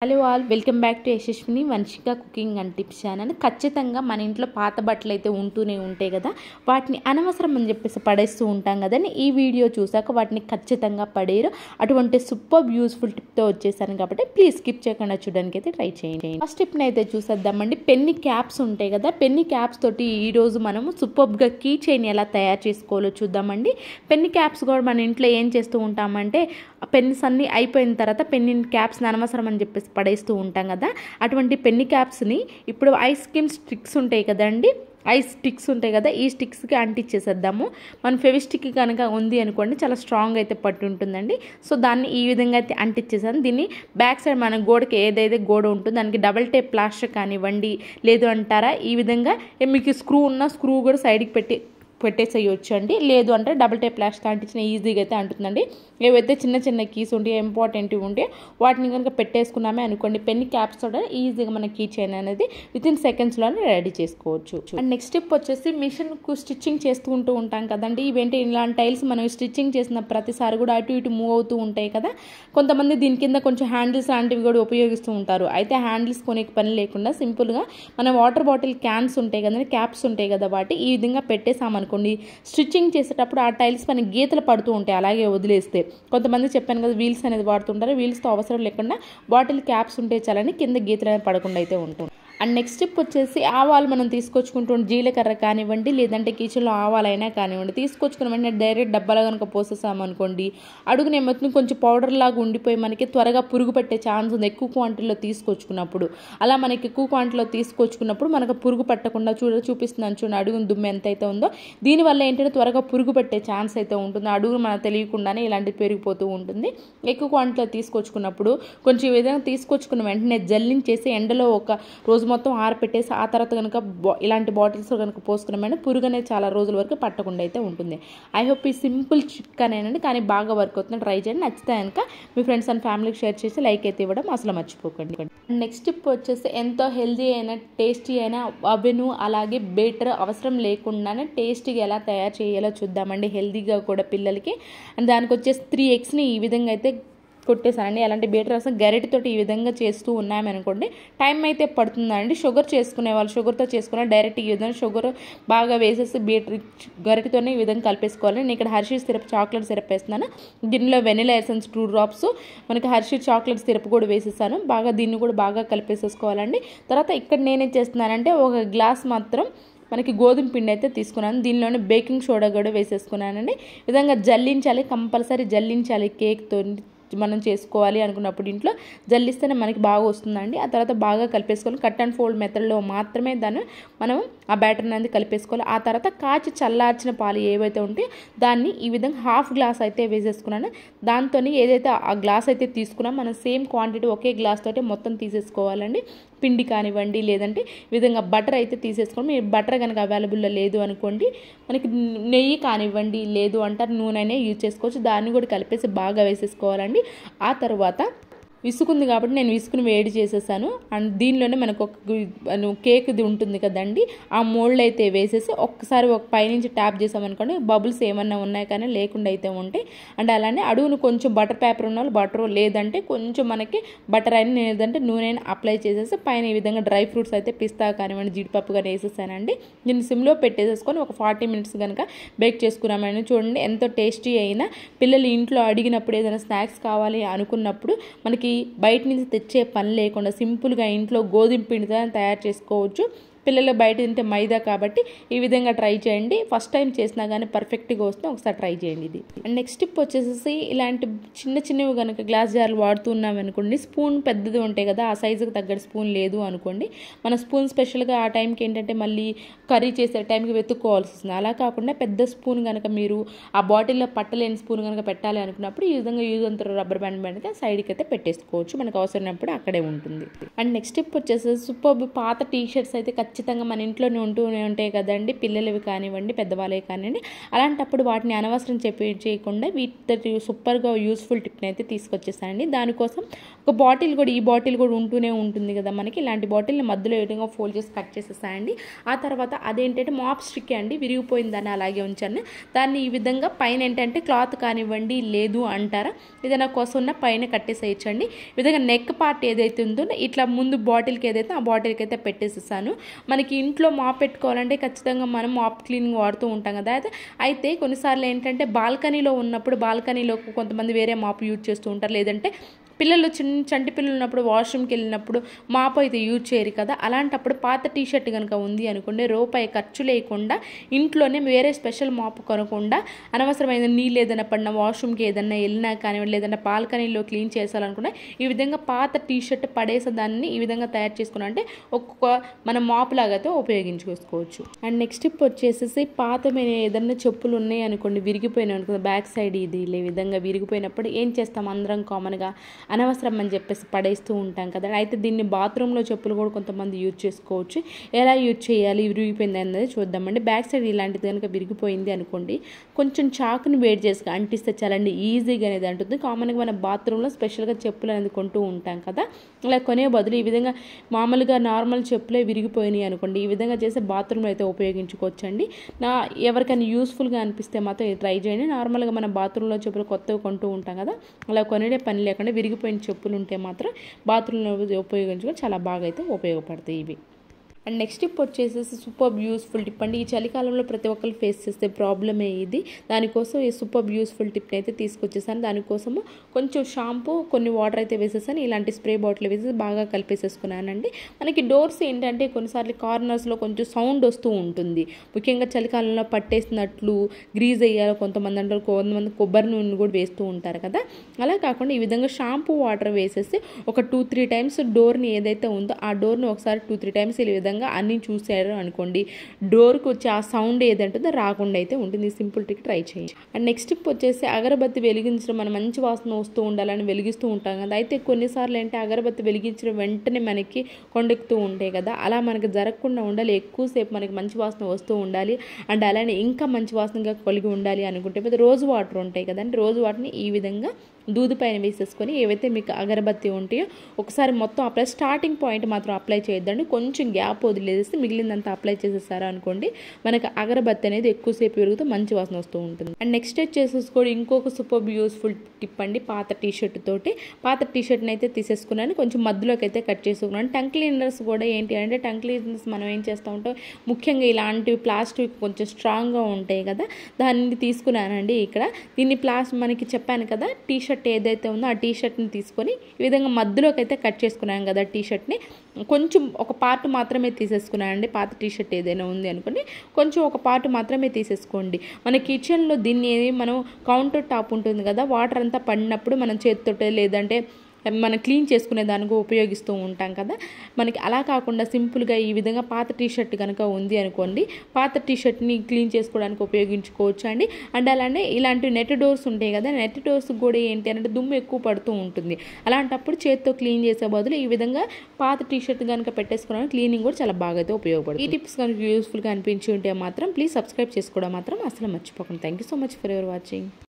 Hello all welcome back to Yashaswini Vamshika cooking and tips channel. ఖచ్చితంగా మన ఇంట్లో పాత బట్టలు అయితే ఉంటూనే ఉంటాయి కదా, వాటిని అనవసరం అని చెప్పేసి పడేస్తూ ఉంటాం కదండి. ఈ వీడియో చూసాక వాటిని ఖచ్చితంగా పడేయరు. అటువంటి సూపర్ యూస్ఫుల్ టిప్తో వచ్చేసాను కాబట్టి ప్లీజ్ స్కిప్ చేయకుండా చూడడానికి అయితే ట్రై చేయండి. ఫస్ట్ టిప్ని అయితే చూసేద్దామండి. పెన్ని క్యాప్స్ ఉంటాయి కదా, పెన్ని క్యాప్స్ తోటి ఈరోజు మనము సూపర్గా కీ చైన్ ఎలా తయారు చేసుకోవాలో చూద్దామండి. పెన్ని క్యాప్స్ కూడా మన ఇంట్లో ఏం చేస్తూ ఉంటామంటే, పెన్స్ అన్నీ అయిపోయిన తర్వాత పెన్ని క్యాప్స్ని అనవసరం అని చెప్పేసి పడేస్తూ ఉంటాం కదా. అటువంటి పెన్ని క్యాప్స్ని ఇప్పుడు ఐస్ క్రీమ్ స్టిక్స్ ఉంటాయి కదండి, ఐస్ స్టిక్స్ ఉంటాయి కదా, ఈ స్టిక్స్కి అంటించేసేద్దాము. మన ఫెవిస్టిక్ కనుక ఉంది అనుకోండి, చాలా స్ట్రాంగ్ అయితే పట్టు ఉంటుందండి. సో దాన్ని ఈ విధంగా అయితే అంటించేసాను. దీన్ని బ్యాక్ సైడ్ మన గోడకి ఏదైతే గోడ ఉంటుందో దానికి డబల్ టేప్ ప్లాస్టర్ కానివ్వండి, లేదు అంటారా ఈ విధంగా మీకు స్క్రూ ఉన్న స్క్రూ కూడా సైడ్కి పెట్టేసేయచ్చు అండి. లేదు అంటే డబుల్ టేప్ ప్లాస్టర్ అంటించిన ఈజీగా అయితే అంటుందండి. ఏవైతే చిన్న చిన్న కీస్ ఉంటాయో ఇంపార్టెంట్వి ఉంటే వాటిని కనుక పెట్టేసుకున్నామే అనుకోండి, పెన్ని క్యాప్స్ కూడా ఈజీగా మన కీ చైన్ అనేది వితిన్ సెకండ్స్లోనే రెడీ చేసుకోవచ్చు. అండ్ నెక్స్ట్ స్టెప్ వచ్చేసి మిషన్కు స్టిచ్చింగ్ చేస్తూ ఉంటాం కదండి. ఇవేంటి ఇలాంటి టైల్స్ మనం స్టిచ్చింగ్ చేసిన ప్రతిసారి కూడా అటు ఇటు మూవ్ అవుతూ ఉంటాయి కదా. కొంతమంది దీని కింద కొంచెం హ్యాండిల్స్ లాంటివి కూడా ఉపయోగిస్తూ ఉంటారు. అయితే హ్యాండిల్స్ కొనే పని లేకుండా సింపుల్గా మన వాటర్ బాటిల్ క్యాన్స్ ఉంటాయి కదండి, క్యాప్స్ ఉంటాయి కదా, వాటి ఈ విధంగా పెట్టేసామనుకోండి, స్టిచ్చింగ్ చేసేటప్పుడు ఆ టైల్స్ పైన గీతలు పడుతూ ఉంటాయి అలాగే వదిలేస్తే. కొంతమంది చెప్పాను కదా వీల్స్ అనేది వాడుతుంటారు, వీల్స్తో అవసరం లేకుండా బాటిల్ క్యాప్స్ ఉంటే చాలని కింద గీతలు అనేది పడకుండా అయితే ఉంటుంది. అండ్ నెక్స్ట్ స్టెప్ వచ్చేసి ఆవాలు మనం తీసుకొచ్చుకుంటూ జీలకర్ర కానివ్వండి, లేదంటే కిచెన్లో ఆవాలైనా కానివ్వండి, తీసుకొచ్చుకున్న వెంటనే డైరెక్ట్ డబ్బాలో కనుక పోసేసామనుకోండి, అడుగున ఏమవుతుంది, కొంచెం పౌడర్ లాగా ఉండిపోయి మనకి త్వరగా పురుగు పెట్టే ఛాన్స్ ఉంది ఎక్కువ క్వాంటిటీలో తీసుకొచ్చుకున్నప్పుడు. అలా మనకి ఎక్కువ క్వాంటిటీలో తీసుకొచ్చుకున్నప్పుడు మనకు పురుగు పట్టకుండా చూపిస్తున్నాను చూడండి, అడుగున దుమ్ము ఎంత అయితే ఉందో, దీనివల్ల ఏంటంటే త్వరగా పురుగు పెట్టే ఛాన్స్ అయితే ఉంటుంది. అడుగు మనకు తెలియకుండానే ఇలాంటివి పెరిగిపోతూ ఉంటుంది. ఎక్కువ క్వాంటిటీలో తీసుకొచ్చుకున్నప్పుడు కొంచెం ఈ విధంగా తీసుకొచ్చుకున్న వెంటనే జల్లించేసి ఎండలో ఒక రోజు మొత్తం ఆరపెట్టేసి ఆ తర్వాత కనుక ఇలాంటి బాటిల్స్లో కనుక పోసుకున్నామంటే పురుగు అనేది చాలా రోజుల వరకు పట్టకుండా అయితే ఉంటుంది. ఐ హోప్ ఈ సింపుల్ చిట్కానేనండి, కానీ బాగా వర్క్ అవుతుంది. ట్రై చేయండి. నచ్చితే కనుక మీ ఫ్రెండ్స్ అండ్ ఫ్యామిలీకి షేర్ చేసి లైక్ అయితే ఇవ్వడం అసలు మర్చిపోకండి. నెక్స్ట్ టిప్ వచ్చేసి ఎంతో హెల్దీ అయినా టేస్టీ అయినా అవెను అలాగే బేటర్ అవసరం లేకుండానే టేస్టీగా ఎలా తయారు చేయాలో చూద్దామండి. హెల్దీగా కూడా పిల్లలకి. అండ్ దానికి వచ్చేసి 3 eggsని ఈ విధంగా అయితే కొట్టేసానండి. అలాంటి బీటర్ రసం గరిటెతోటి ఈ విధంగా చేస్తూ ఉన్నామనుకోండి, టైం అయితే పడుతుందండి. షుగర్ చేసుకునే వాళ్ళు షుగర్తో చేసుకున్న డైరెక్ట్ ఈ విధంగా షుగర్ బాగా వేసేసి బీటర్ గరిటెతోనే ఈ విధంగా కలిపేసుకోవాలి. నేను ఇక్కడ హర్షీస్ సిరప్ చాక్లెట్ సిరప్ వేస్తున్నాను. దీనిలో వెనిలా ఎసెన్స్ 2 drops, మనకి హర్షీ చాక్లెట్ సిరప్ కూడా వేసేసాను. బాగా దీన్ని కూడా బాగా కలిపేసేసుకోవాలండి. తర్వాత ఇక్కడ నేనేం చేస్తున్నానంటే ఒక గ్లాస్ మాత్రం మనకి గోధుమ పిండి అయితే తీసుకున్నాను. దీనిలోనే బేకింగ్ సోడా కూడా వేసేసుకున్నానండి. ఈ విధంగా జల్లించాలి, కంపల్సరీ జల్లించాలి. కేక్తో మనం చేసుకోవాలి అనుకున్నప్పుడు ఇంట్లో జల్లిస్తేనే మనకి బాగా వస్తుందండి. ఆ తర్వాత బాగా కలిపేసుకోవాలి. కట్ అండ్ ఫోల్డ్ మెథడ్లో మాత్రమే దాన్ని మనం ఆ బ్యాటర్ అనేది కలిపేసుకోవాలి. ఆ తర్వాత కాచి చల్లార్చిన పాలు ఏవైతే ఉంటాయో దాన్ని ఈ విధంగా హాఫ్ గ్లాస్ అయితే వేసేసుకున్నాను. దాంతో ఏదైతే ఆ గ్లాస్ అయితే తీసుకున్నాం మనం సేమ్ క్వాంటిటీ ఒకే గ్లాస్ తోటి మొత్తం తీసేసుకోవాలండి. పిండి కానివ్వండి, లేదంటే ఈ విధంగా బటర్ అయితే తీసేసుకోండి. మీరు బటర్ కనుక అవైలబుల్లో లేదు అనుకోండి, మనకి నెయ్యి కానివ్వండి, లేదు అంటారు నూనెనే యూజ్ చేసుకోవచ్చు. దాన్ని కూడా కలిపేసి బాగా వేసేసుకోవాలండి. ఆ తర్వాత విసుకుంది కాబట్టి నేను విసుకుని వేడి చేసేసాను. అండ్ దీనిలోనే మనకు ఒక కేక్ది ఉంటుంది కదండి, ఆ మోల్డ్ అయితే వేసేసి ఒక్కసారి ఒక పైనుంచి ట్యాప్ చేసామనుకోండి, బబుల్స్ ఏమన్నా ఉన్నాయి కానీ లేకుండా అయితే ఉంటాయి. అండ్ అలానే అడుగును కొంచెం బటర్ పేపర్ ఉన్న వాళ్ళు బటర్, లేదంటే కొంచెం మనకి బటర్ అయినా లేదంటే నూనె అప్లై చేసేసి పైన ఈ విధంగా డ్రై ఫ్రూట్స్ అయితే పిస్తా కానివ్వండి, జీడిపప్పు కానీ వేసేసానండి. దీన్ని సిమ్లో పెట్టేసేసుకొని ఒక 40 minutes కనుక బేక్ చేసుకున్నామని చూడండి. ఎంతో టేస్టీ అయినా పిల్లలు ఇంట్లో అడిగినప్పుడు ఏదైనా స్నాక్స్ కావాలి అనుకున్నప్పుడు మనకి బయట నుంచి తెచ్చే పని లేకుండా సింపుల్గా ఇంట్లో గోధుమ పిండితో తయారు చేసుకోవచ్చు. పిల్లలు బయట తింటే మైదా కాబట్టి ఈ విధంగా ట్రై చేయండి. ఫస్ట్ టైం చేసినా కానీ పర్ఫెక్ట్గా వస్తే ఒకసారి ట్రై చేయండి ఇది. అండ్ నెక్స్ట్ టిప్ వచ్చేసి ఇలాంటి చిన్నవి కనుక గ్లాస్ జార్లు వాడుతున్నాం అనుకోండి, స్పూన్ పెద్దది ఉంటాయి కదా, ఆ సైజుకి తగ్గట్టు స్పూన్ లేదు అనుకోండి, మన స్పూన్ స్పెషల్గా ఆ టైంకి ఏంటంటే మళ్ళీ కర్రీ చేసే టైంకి వెతుక్కోవాల్సి వస్తుంది. అలా కాకుండా పెద్ద స్పూన్ కనుక మీరు ఆ బాటిల్లో పట్టలేని స్పూన్ కనుక పెట్టాలి అనుకున్నప్పుడు ఈ విధంగా యూజ్ అంతా రబ్బర్ బ్యాండ్ కనుక సైడ్కి అయితే పెట్టేసుకోవచ్చు. మనకు అవసరమైనప్పుడు అక్కడే ఉంటుంది. అండ్ నెక్స్ట్ టిప్ వచ్చేసి సూపర్ పాత టీ షర్ట్స్ అయితే ఖచ్చితంగా మన ఇంట్లోనే ఉంటూనే ఉంటాయి కదండి, పిల్లలవి కానివ్వండి పెద్దవాళ్ళవి కానివ్వండి. అలాంటప్పుడు వాటిని అనవసరం చేయకుండా వీటి సూపర్గా యూస్ఫుల్ టిప్ని అయితే తీసుకొచ్చేసానండి. దానికోసం ఒక బాటిల్ కూడా, ఈ బాటిల్ కూడా ఉంటూనే ఉంటుంది కదా మనకి, ఇలాంటి బాటిల్ని మధ్యలో ఏ విధంగా ఫోల్డ్ చేసి కట్ చేసేసానండి. ఆ తర్వాత అదేంటంటే మాప్ స్టిక్ అండి, విరిగిపోయిందని అలాగే ఉంచాను. దాన్ని ఈ విధంగా పైన ఏంటంటే క్లాత్ కానివ్వండి లేదు అంటారా ఏదైనా కోసం ఉన్న పైన కట్టేసేయచ్చండి. ఈ విధంగా నెక్ పార్ట్ ఏదైతే ఉందో ఇట్లా ముందు బాటిల్కి ఏదైతే ఆ బాటిల్కి అయితే పెట్టేసేసాను. మనకి ఇంట్లో మాప్ పెట్టుకోవాలంటే ఖచ్చితంగా మనం మాప్ క్లీనింగ్ వాడుతూ ఉంటాం కదా. అయితే కొన్నిసార్లు ఏంటంటే బాల్కనీలో ఉన్నప్పుడు బాల్కనీలో కొంతమంది వేరే మాప్ యూజ్ చేస్తూ ఉంటారు, లేదంటే పిల్లలు చంటి పిల్లలు ఉన్నప్పుడు వాష్రూమ్కి వెళ్ళినప్పుడు మాపు అయితే యూజ్ చేయరు కదా. అలాంటప్పుడు పాత టీషర్ట్ కనుక ఉంది అనుకోండి, రూపాయి ఖర్చు లేకుండా ఇంట్లోనే వేరే స్పెషల్ మాపు కొనకుండా అనవసరమైన నీళ్ళు ఏదైనా పడినా వాష్రూమ్కి ఏదైనా వెళ్ళినా కానివ్వండి, లేదంటే బాల్కనీలో క్లీన్ చేసాలనుకున్నా ఈ విధంగా పాత టీషర్ట్ పడేసే దాన్ని ఈ విధంగా తయారు చేసుకున్నా అంటే ఒక్కొక్క మన మాపు లాగా అయితే ఉపయోగించుకోవచ్చు. అండ్ నెక్స్ట్ టిప్ వచ్చేసేసి పాత ఏదైనా చెప్పులు ఉన్నాయి అనుకోండి, విరిగిపోయినాయి అనుకోండి, బ్యాక్ సైడ్ ఇది ఈ విధంగా విరిగిపోయినప్పుడు ఏం చేస్తాం అందరం కామన్గా అనవసరం అని చెప్పేసి పడేస్తూ ఉంటాం కదా. అయితే దీన్ని బాత్రూంలో చెప్పులు కూడా కొంతమంది యూజ్ చేసుకోవచ్చు. ఎలా యూజ్ చేయాలి, విరిగిపోయింది అన్నది చూద్దామండి. బ్యాక్ సైడ్ ఇలాంటిది కనుక విరిగిపోయింది అనుకోండి, కొంచెం చాకుని వేడి చేసి అంటిస్తే చాలండి, ఈజీగా అనేది అంటుంది. కామన్గా మన బాత్రూంలో స్పెషల్గా చెప్పులు అనేది కొంటూ ఉంటాం కదా, అలా కొనే బదులు ఈ విధంగా మామూలుగా నార్మల్ చెప్పులే విరిగిపోయినాయి అనుకోండి, ఈ విధంగా చేసి బాత్రూంలో అయితే ఉపయోగించుకోవచ్చండి. ఎవరికైనా యూస్ఫుల్గా అనిపిస్తే మాత్రం ట్రై చేయండి. నార్మల్గా మన బాత్రూంలో చెప్పులు కొత్తగా కొంటూ ఉంటాం కదా, అలా కొనే పని లేకుండా విరిగిపోయిన చెప్పులు ఉంటే మాత్రం బాత్రూంలో ఉపయోగించుకొని చాలా బాగా అయితే ఉపయోగపడతాయి ఇవి. అండ్ నెక్స్ట్ టిప్ వచ్చేసేసి సూపర్ యూస్ఫుల్ టిప్ అండి. ఈ చలికాలంలో ప్రతి ఒక్కరు ఫేస్ చేసే ప్రాబ్లమే ఇది. దానికోసం ఈ సూపర్ యూస్ఫుల్ టిప్ని అయితే తీసుకొచ్చేసాను. దానికోసము కొంచెం షాంపూ, కొన్ని వాటర్ అయితే వేసేసాను. ఇలాంటి స్ప్రే బాటిల్ వేసేసి బాగా కలిపేసేసుకున్నానండి. మనకి డోర్స్ ఏంటంటే కొన్నిసార్లు కార్నర్స్లో కొంచెం సౌండ్ వస్తూ ఉంటుంది, ముఖ్యంగా చలికాలంలో పట్టేసినట్లు గ్రీజ్ అయ్యారు కొంతమంది అంటారు, కొంతమంది కొబ్బరి నూనె కూడా వేస్తూ ఉంటారు కదా. అలా కాకుండా ఈ విధంగా షాంపూ వాటర్ వేసేసి ఒక 2-3 టైమ్స్ డోర్ని ఏదైతే ఉందో ఆ డోర్ని ఒకసారి 2-3 టైమ్స్ ఈ విధంగా అన్నీ చూసారు అనుకోండి, డోర్కి వచ్చి ఆ సౌండ్ ఏదంటుందో రాకుండా అయితే ఉంటుంది. సింపుల్ ట్రిక్ ట్రై చేయండి. అండ్ నెక్స్ట్ టిప్ వచ్చేసి అగరబత్తి వెలిగించడం, మనం మంచి వాసన వస్తూ ఉండాలని వెలిగిస్తూ ఉంటాం కదా. అయితే కొన్నిసార్లు ఏంటి అగరబత్తి వెలిగించిన వెంటనే మనకి కొండెక్కుతూ ఉంటాయి కదా, అలా మనకి జరగకుండా ఉండాలి, ఎక్కువసేపు మనకి మంచి వాసన వస్తూ ఉండాలి అండ్ అలానే ఇంకా మంచి వాసనగా కలిగి ఉండాలి అనుకుంటే రోజు వాటర్ ఉంటాయి కదండి, రోజు వాటర్ని ఈ విధంగా దూది పైన వేసేసుకొని ఏవైతే మీకు అగరబత్తి ఉంటాయో ఒకసారి మొత్తం అప్లై, స్టార్టింగ్ పాయింట్ మాత్రం అప్లై చేయొద్దండి, కొంచెం గ్యాప్ వదిలేసి మిగిలినంతా అప్లై చేసేసారా అనుకోండి, మనకి అగరబత్తి అనేది ఎక్కువసేపు పెరుగుతూ మంచి వాసన వస్తూ ఉంటుంది. అండ్ నెక్స్ట్ వచ్చేసేసుకోండి ఇంకొక సూపర్ యూస్ఫుల్ టిప్ అండి, పాత టీషర్ట్ తోటి. పాత టీషర్ట్ని అయితే తీసేసుకున్నాను, కొంచెం మధ్యలోకి అయితే కట్ చేసుకున్నాను. టంగ్ క్లీనర్స్ కూడా ఏంటి అంటే టంగ్ క్లీనర్స్ మనం ఏం చేస్తూ ఉంటాం, ముఖ్యంగా ఇలాంటివి ప్లాస్టిక్ కొంచెం స్ట్రాంగ్గా ఉంటాయి కదా, దాన్ని తీసుకున్నానండి. ఇక్కడ దీన్ని మనకి చెప్పాను కదా, టీషర్ట్ ఏదైతే ఉందో ఆ టీషర్ట్ని తీసుకొని ఈ విధంగా మధ్యలోకి అయితే కట్ చేసుకున్నాను కదా టీషర్ట్ని, కొంచెం ఒక పార్ట్ మాత్రమే తీసేసుకున్నానండి. పాత టీషర్ట్ ఏదైనా ఉంది అనుకోండి కొంచెం ఒక పార్ట్ మాత్రమే తీసేసుకోండి. మన కిచెన్లో దీన్ని మనం కౌంటర్ టాప్ ఉంటుంది కదా, వాటర్ అంతా పడినప్పుడు మనం చేతితోటే లేదంటే మనం క్లీన్ చేసుకునే దానికి ఉపయోగిస్తూ ఉంటాం కదా, మనకి అలా కాకుండా సింపుల్గా ఈ విధంగా పాత టీషర్ట్ కనుక ఉంది అనుకోండి, పాత టీషర్ట్ని క్లీన్ చేసుకోవడానికి ఉపయోగించుకోవచ్చు అండి. అండ్ అలానే ఇలాంటి నెట్ డోర్స్ ఉంటాయి కదా, నెట్ డోర్స్ కూడా ఏంటి అంటే దుమ్ము ఎక్కువ పడుతూ ఉంటుంది, అలాంటప్పుడు చేతితో క్లీన్ చేసే బదులు ఈ విధంగా పాత టీషర్ట్ కనుక పెట్టేసుకోవడానికి క్లీనింగ్ కూడా చాలా బాగా అయితే ఉపయోగపడుతుంది. ఈ టిప్స్ కనుక యూస్ఫుల్గా అనిపించి ఉంటే మాత్రం ప్లీజ్ సబ్స్క్రైబ్ చేసుకోవడం మాత్రం అసలు మర్చిపోకండి. Thank you so much for your watching.